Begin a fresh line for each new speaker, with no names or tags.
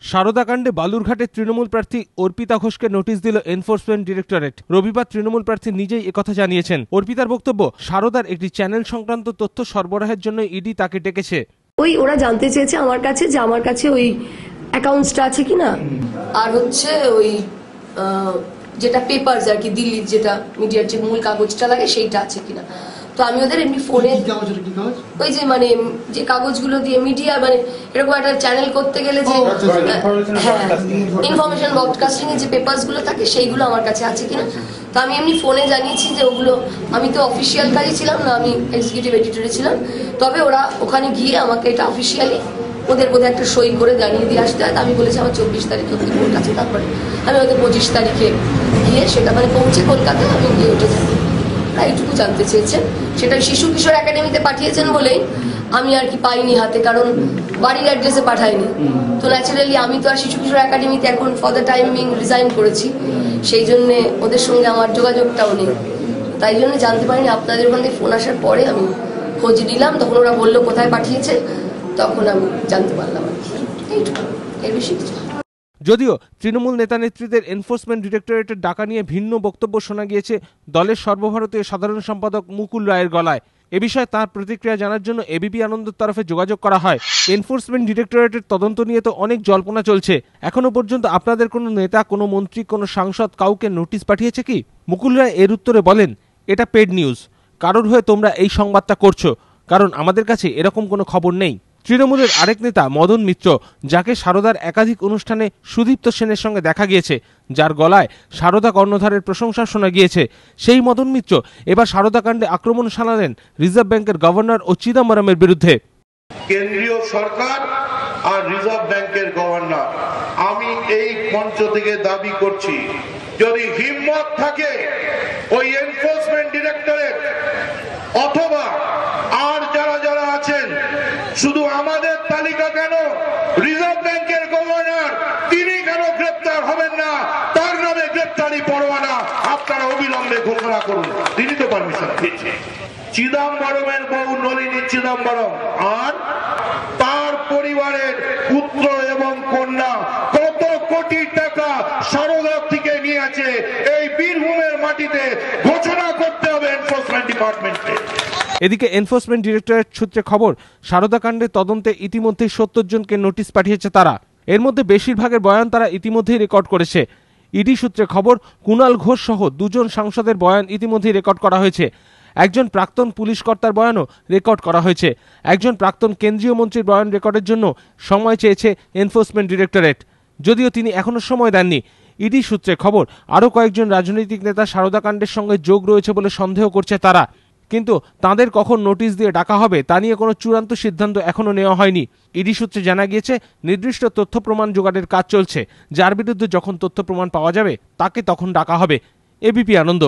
সারদাকাণ্ডে বালুরঘাটের তৃণমূল প্রার্থী অর্পিতা ঘোষকে নোটিশ দিল এনফোর্সমেন্ট ডিরেক্টরেট। রবিবার তৃণমূল প্রার্থী নিজেই একথা জানিয়েছেন। অর্পিতার বক্তব্য, সারদার একটি চ্যানেল সংক্রান্ত তথ্য সরবরাহের জন্য ইডি তাকে ডেকেছে।
ওরা জানতে চেয়েছে আমার কাছে যে আমার কাছে ওই অ্যাকাউন্টসটা আছে কিনা, আর হচ্ছে ওই যেটা পেপারস আর কি, দিল্লির যেটা মিডিয়ার যে মূল কাগজটা লাগে সেইটা আছে কিনা। তো আমি ওদের এমনি ফোনে ওই যে মানে যে কাগজগুলো দিয়ে মিডিয়া মানে এরকম একটা চ্যানেল করতে গেলে যে ইনফরমেশন ব্রডকাস্টিং এর যে পেপারস গুলো থাকে সেইগুলো আমার কাছে আছে কিনা। তো আমি এমনি ফোনে জানিয়েছি যে ওগুলো, আমি তো অফিসিয়াল কাজে ছিলাম না, আমি এক্সিকিউটিভ এডিটরে ছিলাম। তবে ওরা ওখানে গিয়ে আমাকে এটা অফিসিয়ালি ওদের বোধহয় একটা সই করে জানিয়ে দিয়ে আসতে হয়। আমি বলেছি আমার 24 তারিখে ভোট আছে, তারপরে আমি হয়তো 25 তারিখে গিয়ে সেটা মানে পৌঁছে কলকাতায় আমি গিয়ে ওটা জানি। এইটুকু জানতে চেয়েছেন, সেটা শিশু কিশোর একাডেমিতে পাঠিয়েছেন বলেই আমি আর কি পাইনি হাতে, কারণ বাড়ির অ্যাড্রেসে পাঠাইনি। তো ন্যাচারালি আমি তো আর শিশু কিশোর একাডেমিতে এখন for the time being resign করেছি, সেই জন্য ওদের সঙ্গে আমার যোগাযোগটাও নেই। তাই জন্য জানতে পারিনি। আপনাদের ওখান থেকে ফোন আসার পরে আমি খোঁজ নিলাম, তখন ওরা বললো কোথায় পাঠিয়েছে, তখন আমি জানতে পারলাম আর কি। এইটুকু, এর বেশি কিছু।
যদিও তৃণমূল নেতা নেত্রীদের এনফোর্সমেন্ট ডিরেক্টরেটের ডাকা নিয়ে ভিন্ন বক্তব্য শোনা গিয়েছে দলের সর্বভারতীয় সাধারণ সম্পাদক মুকুল রায়ের গলায়। এ বিষয়ে তাঁর প্রতিক্রিয়া জানার জন্য এবিপি আনন্দের তরফে যোগাযোগ করা হয়। এনফোর্সমেন্ট ডিরেক্টরেটের তদন্ত নিয়ে তো অনেক জল্পনা চলছে, এখনো পর্যন্ত আপনাদের কোনো নেতা, কোনো মন্ত্রী, কোনো সাংসদ কাউকে নোটিশ পাঠিয়েছে কি? মুকুল রায় এর উত্তরে বলেন, এটা পেড নিউজ, কারোর হয়ে তোমরা এই সংবাদটা করছো, কারণ আমাদের কাছে এরকম কোনো খবর নেই। তৃণমূলের আরেক নেতা মদন মিত্র, যাকে সারদার একাধিক অনুষ্ঠানে সুদীপ্ত সেনের সঙ্গে দেখা গিয়েছে, যার গলায় সারদা কর্ণধারের প্রশংসা শোনা গিয়েছে, সেই মদন মিত্র এবার সারদাকাণ্ডে আক্রমণ শানালেন রিজার্ভ ব্যাংকের গভর্নর ও চিদম্বরমের বিরুদ্ধে।
কেন্দ্রীয় সরকার আর রিজার্ভ ব্যাংকের গভর্নর, আমি এই মঞ্চ থেকে দাবি করছি, যদি হিম্মত থাকে ওই এনফোর্সমেন্ট ডিরেক্টরেট অথবা আর যারা যারা আছেন, শুধু আমাদের তালিকা কেন, রিজার্ভ ব্যাংকের গভর্নর তিনি কেন গ্রেপ্তার হবেন না? তার নামে গ্রেপ্তারি পরোয়ানা আপনারা অবিলম্বে ঘোষণা করুন। তিনি তো পারমিশন দিয়েছে। চিদম্বরমের বউ নলিনী চিদম্বরম আর তার পরিবারের পুত্র এবং কন্যা কত কোটি টাকা সারদা থেকে নিয়েছে, এই বীরভূমের মাটিতে ঘোষণা করতে হবে এনফোর্সমেন্ট ডিপার্টমেন্টকে।
এদিকে এনফোর্সমেন্ট ডিরেক্টরেট সূত্রে খবর, সারদাকাণ্ডে তদন্তে ইতিমধ্যেই 70 জনকে নোটিশ পাঠিয়েছে তারা। এর মধ্যে বেশিরভাগের বয়ান তারা ইতিমধ্যেই রেকর্ড করেছে। ইডি সূত্রে খবর, কুণাল ঘোষ সহ 2 জন সাংসদের বয়ান ইতিমধ্যেই রেকর্ড করা হয়েছে। একজন প্রাক্তন পুলিশ কর্তার বয়ানও রেকর্ড করা হয়েছে। একজন প্রাক্তন কেন্দ্রীয় মন্ত্রীর বয়ান রেকর্ডের জন্য সময় চেয়েছে এনফোর্সমেন্ট ডিরেক্টরেট, যদিও তিনি এখনো সময় দেননি। ইডি সূত্রে খবর, আরও কয়েকজন রাজনৈতিক নেতা সারদাকাণ্ডের সঙ্গে যোগ রয়েছে বলে সন্দেহ করছে তারা, কিন্তু তাদের কখন নোটিশ দিয়ে ডাকা হবে তা নিয়ে কোনো চূড়ান্ত সিদ্ধান্ত এখনো নেওয়া হয়নি। ইডি সূত্রে জানা গিয়েছে, নির্দিষ্ট তথ্য প্রমাণ জোগাড়ের কাজ চলছে, যার বিরুদ্ধে যখন তথ্য প্রমাণ পাওয়া যাবে তাকে তখন ডাকা হবে। এবিপি আনন্দ।